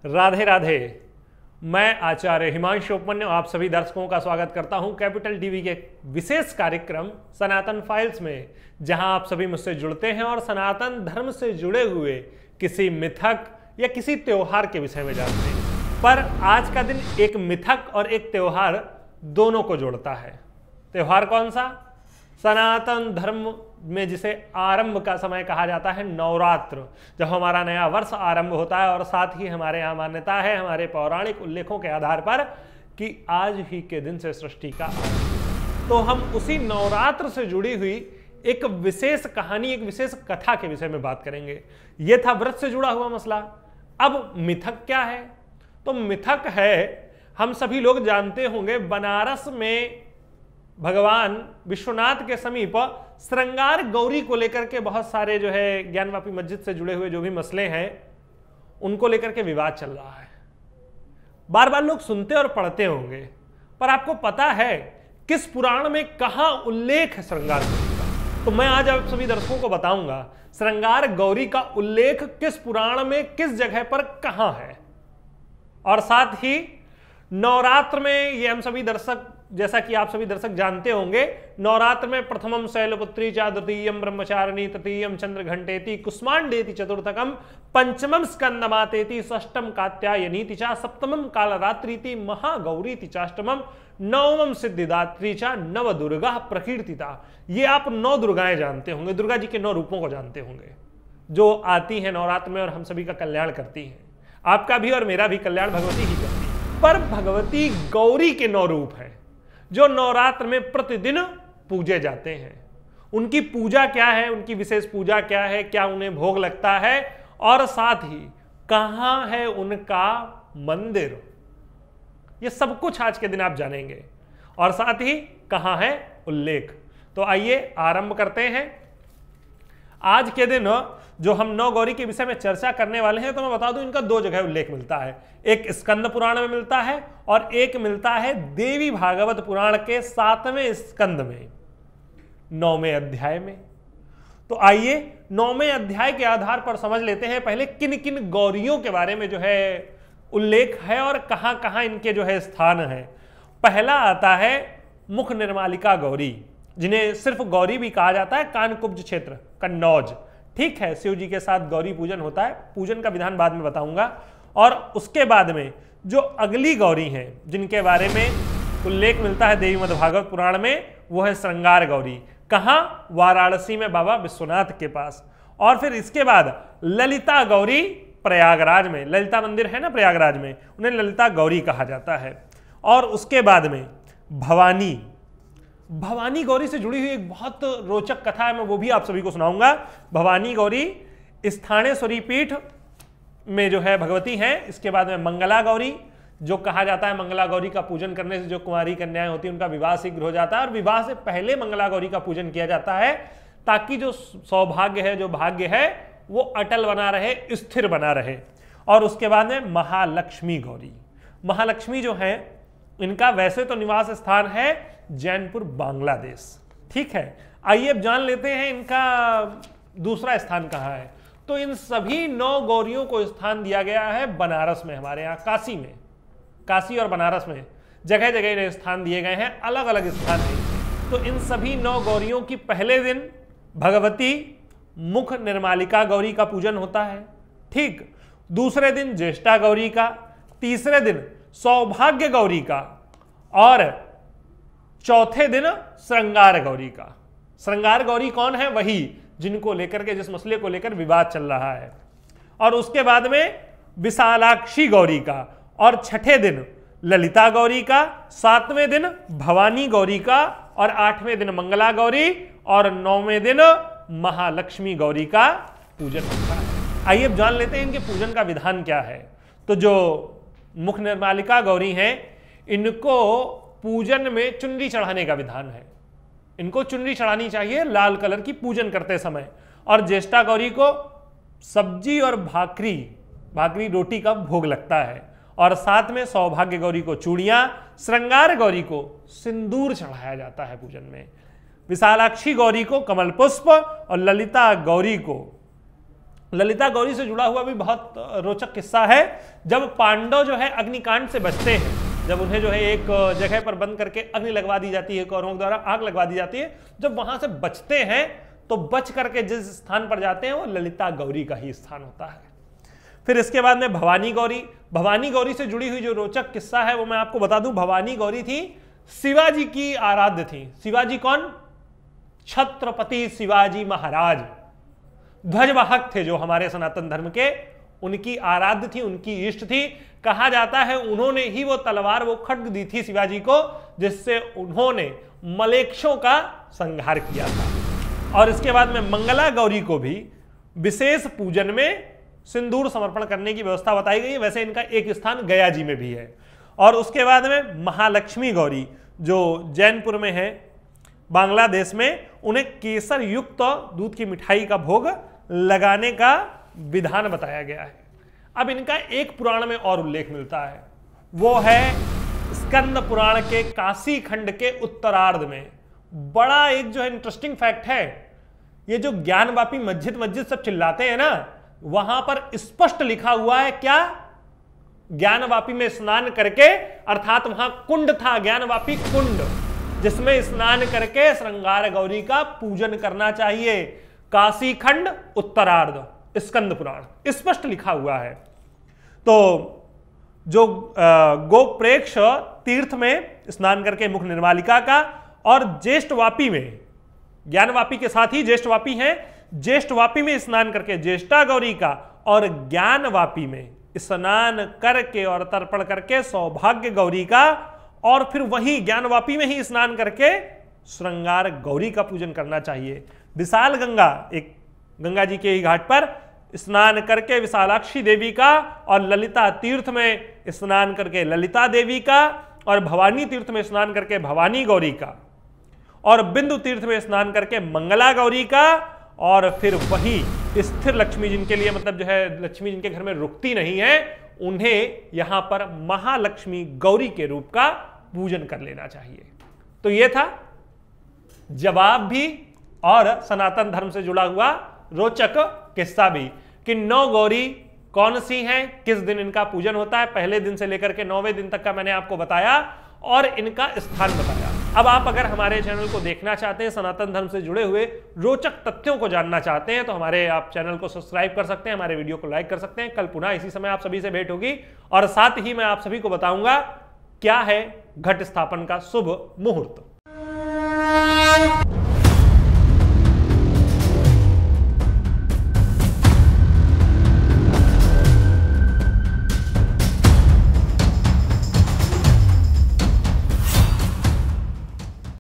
राधे राधे। मैं आचार्य हिमांशु उपमन्यु आप सभी दर्शकों का स्वागत करता हूं कैपिटल टीवी के विशेष कार्यक्रम सनातन फाइल्स में, जहां आप सभी मुझसे जुड़ते हैं और सनातन धर्म से जुड़े हुए किसी मिथक या किसी त्योहार के विषय में जानते हैं। पर आज का दिन एक मिथक और एक त्योहार दोनों को जोड़ता है। त्योहार कौन सा? सनातन धर्म में जिसे आरंभ का समय कहा जाता है, नवरात्र, जब हमारा नया वर्ष आरंभ होता है। और साथ ही हमारे यहाँ मान्यता है, हमारे पौराणिक उल्लेखों के आधार पर, कि आज ही के दिन से सृष्टि का आरंभ। तो हम उसी नवरात्र से जुड़ी हुई एक विशेष कहानी, एक विशेष कथा के विषय में बात करेंगे। यह था व्रत से जुड़ा हुआ मसला। अब मिथक क्या है? तो मिथक है, हम सभी लोग जानते होंगे, बनारस में भगवान विश्वनाथ के समीप श्रृंगार गौरी को लेकर के बहुत सारे जो है ज्ञानवापी मस्जिद से जुड़े हुए जो भी मसले हैं, उनको लेकर के विवाद चल रहा है। बार बार लोग सुनते और पढ़ते होंगे, पर आपको पता है किस पुराण में कहां उल्लेख है श्रृंगार गौरी का? तो मैं आज आप सभी दर्शकों को बताऊंगा श्रृंगार गौरी का उल्लेख किस पुराण में, किस जगह पर, कहां है। और साथ ही नवरात्र में ये हम सभी दर्शक, जैसा कि आप सभी दर्शक जानते होंगे, नवरात्र में प्रथमम शैलपुत्री चा, द्वितीयम ब्रह्मचारिणी, तृतीयम चंद्र घंटेति, कुष्मांडेति चतुर्थकम, पंचमम स्कंदमातेति, षष्टम कात्यायनीति चा, सप्तमम कालरात्रीति, महागौरीति चाष्टमम, नवमम सिद्धिदात्री चा, नव दुर्गा प्रकीर्तिता। ये आप 9 दुर्गाएं जानते होंगे, दुर्गा जी के 9 रूपों को जानते होंगे, जो आती हैं नवरात्र में और हम सभी का कल्याण करती हैं। आपका भी और मेरा भी कल्याण भगवती ही करती है। पर भगवती गौरी के 9 रूप हैं जो नवरात्र में प्रतिदिन पूजे जाते हैं। उनकी पूजा क्या है, उनकी विशेष पूजा क्या है, क्या उन्हें भोग लगता है, और साथ ही कहां है उनका मंदिर, ये सब कुछ आज के दिन आप जानेंगे। और साथ ही कहां है उल्लेख। तो आइए आरंभ करते हैं। आज के दिन जो हम 9 गौरी के विषय में चर्चा करने वाले हैं, तो मैं बता दूं इनका 2 जगह उल्लेख मिलता है। एक स्कंद पुराण में मिलता है और एक मिलता है देवी भागवत पुराण के 7वें स्कंद में, 9वें अध्याय में। तो आइए 9वें अध्याय के आधार पर समझ लेते हैं पहले किन किन गौरियों के बारे में जो है उल्लेख है और कहां कहां इनके जो है स्थान है। पहला आता है मुख निर्मालिका गौरी, जिन्हें सिर्फ गौरी भी कहा जाता है, कानकुब्ज क्षेत्र, कन्नौज। ठीक है, शिव जी के साथ गौरी पूजन होता है, पूजन का विधान बाद में बताऊंगा। और उसके बाद में जो अगली गौरी हैं जिनके बारे में उल्लेख मिलता है देवी मद्भागवत पुराण में, वो है श्रृंगार गौरी। कहां? वाराणसी में बाबा विश्वनाथ के पास। और फिर इसके बाद ललिता गौरी प्रयागराज में, ललिता मंदिर है ना प्रयागराज में, उन्हें ललिता गौरी कहा जाता है। और उसके बाद में भवानी गौरी से जुड़ी हुई एक बहुत रोचक कथा है, मैं वो भी आप सभी को सुनाऊंगा। भवानी गौरी स्थानेश्वरी पीठ में जो है भगवती हैं। इसके बाद में मंगला गौरी, जो कहा जाता है मंगला गौरी का पूजन करने से जो कुंवारी कन्याएं होती हैं उनका विवाह शीघ्र हो जाता है, और विवाह से पहले मंगला गौरी का पूजन किया जाता है, ताकि जो सौभाग्य है, जो भाग्य है, वो अटल बना रहे, स्थिर बना रहे। और उसके बाद में महालक्ष्मी गौरी। महालक्ष्मी जो है, इनका वैसे तो निवास स्थान है जैनपुर, बांग्लादेश। ठीक है, आइए अब जान लेते हैं इनका दूसरा स्थान कहाँ है। तो इन सभी 9 गौरियों को स्थान दिया गया है बनारस में, हमारे यहाँ काशी में। काशी और बनारस में जगह जगह इन्हें स्थान दिए गए हैं, अलग अलग स्थान हैं। तो इन सभी 9 गौरियों की पहले दिन भगवती मुख निर्मालिका गौरी का पूजन होता है। ठीक, दूसरे दिन ज्येष्ठा गौरी का, तीसरे दिन सौभाग्य गौरी का, और चौथे दिन श्रृंगार गौरी का। श्रृंगार गौरी कौन है? वही जिनको लेकर के, जिस मसले को लेकर विवाद चल रहा है। और उसके बाद में विशालाक्षी गौरी का, और छठे दिन ललिता गौरी का, 7वें दिन भवानी गौरी का, और 8वें दिन मंगला गौरी, और 9वें दिन महालक्ष्मी गौरी का पूजन होता है। आइए अब जान लेते हैं इनके पूजन का विधान क्या है। तो जो मुख निर्मालिका गौरी हैं, इनको पूजन में चुनरी चढ़ाने का विधान है। इनको चुनरी चढ़ानी चाहिए लाल कलर की पूजन करते समय। और ज्येष्ठा गौरी को सब्जी और भाकरी रोटी का भोग लगता है। और साथ में सौभाग्य गौरी को चूड़ियां, श्रृंगार गौरी को सिंदूर चढ़ाया जाता है पूजन में। विशालाक्षी गौरी को कमल पुष्प, और ललिता गौरी को ललिता गौरी से जुड़ा हुआ भी बहुत रोचक किस्सा है। जब पांडव जो है अग्निकांड से बचते हैं, जब उन्हें जो है एक जगह पर बंद करके अग्नि लगवा दी जाती है, कौरवों के द्वारा आग लगवा दी जाती है, जब वहां से बचते हैं तो बच करके जिस स्थान पर जाते हैं वो ललिता गौरी का ही स्थान होता है। फिर इसके बाद में भवानी गौरी। भवानी गौरी से जुड़ी हुई जो रोचक किस्सा है वो मैं आपको बता दूं। भवानी गौरी थी शिवाजी की आराध्य थी। शिवाजी कौन? छत्रपति शिवाजी महाराज, ध्वजवाहक थे जो हमारे सनातन धर्म के, उनकी आराध्य थी, उनकी इष्ट थी। कहा जाता है उन्होंने ही वो तलवार, वो खड्ग दी थी शिवाजी को, जिससे उन्होंने मलेच्छों का संहार किया था। और इसके बाद में मंगला गौरी को भी विशेष पूजन में सिंदूर समर्पण करने की व्यवस्था बताई गई है। वैसे इनका एक स्थान गया जी में भी है। और उसके बाद में महालक्ष्मी गौरी जो जैनपुर में है, बांग्लादेश में, उन्हें केसर युक्त दूध की मिठाई का भोग लगाने का विधान बताया गया है। अब इनका एक पुराण में और उल्लेख मिलता है, वो है स्कंद पुराण के काशी खंड के उत्तरार्ध में। बड़ा एक जो है इंटरेस्टिंग फैक्ट है, ये जो ज्ञानवापी मस्जिद सब चिल्लाते हैं ना, वहां पर स्पष्ट लिखा हुआ है क्या? ज्ञानवापी में स्नान करके, अर्थात वहां कुंड था, ज्ञानवापी कुंड, जिसमें स्नान करके श्रृंगार गौरी का पूजन करना चाहिए। काशी खंड उत्तरार्ध, स्कंद पुराण, स्पष्ट लिखा हुआ है। तो जो गोप्रेक्ष तीर्थ में स्नान करके मुख निर्मालिका का, और ज्येष्ठवापी में, ज्ञानवापी के साथ ही ज्येष्ठवापी है, ज्येष्ठवापी में स्नान करके ज्येष्ठा गौरी का, और ज्ञानवापी में स्नान करके और तर्पण करके सौभाग्य गौरी का, और फिर वहीं ज्ञानवापी में ही स्नान करके श्रृंगार गौरी का पूजन करना चाहिए। विशाल गंगा, एक गंगा जी के ही घाट पर स्नान करके विशालाक्षी देवी का, और ललिता तीर्थ में स्नान करके ललिता देवी का, और भवानी तीर्थ में स्नान करके भवानी गौरी का, और बिंदु तीर्थ में स्नान करके मंगला गौरी का, और फिर वही स्थिर लक्ष्मी जिनके लिए, मतलब जो है लक्ष्मी जिनके घर में रुकती नहीं है, उन्हें यहां पर महालक्ष्मी गौरी के रूप का पूजन कर लेना चाहिए। तो यह था जवाब भी और सनातन धर्म से जुड़ा हुआ रोचक किस्सा भी, कि 9 गौरी कौन सी हैं, किस दिन इनका पूजन होता है। पहले दिन से लेकर के 9वें दिन तक का मैंने आपको बताया और इनका स्थान बताया। अब आप अगर हमारे चैनल को देखना चाहते हैं, सनातन धर्म से जुड़े हुए रोचक तथ्यों को जानना चाहते हैं, तो हमारे आप चैनल को सब्सक्राइब कर सकते हैं, हमारे वीडियो को लाइक कर सकते हैं। कल पुनः इसी समय आप सभी से भेंट होगी, और साथ ही मैं आप सभी को बताऊंगा क्या है घट स्थापन का शुभ मुहूर्त।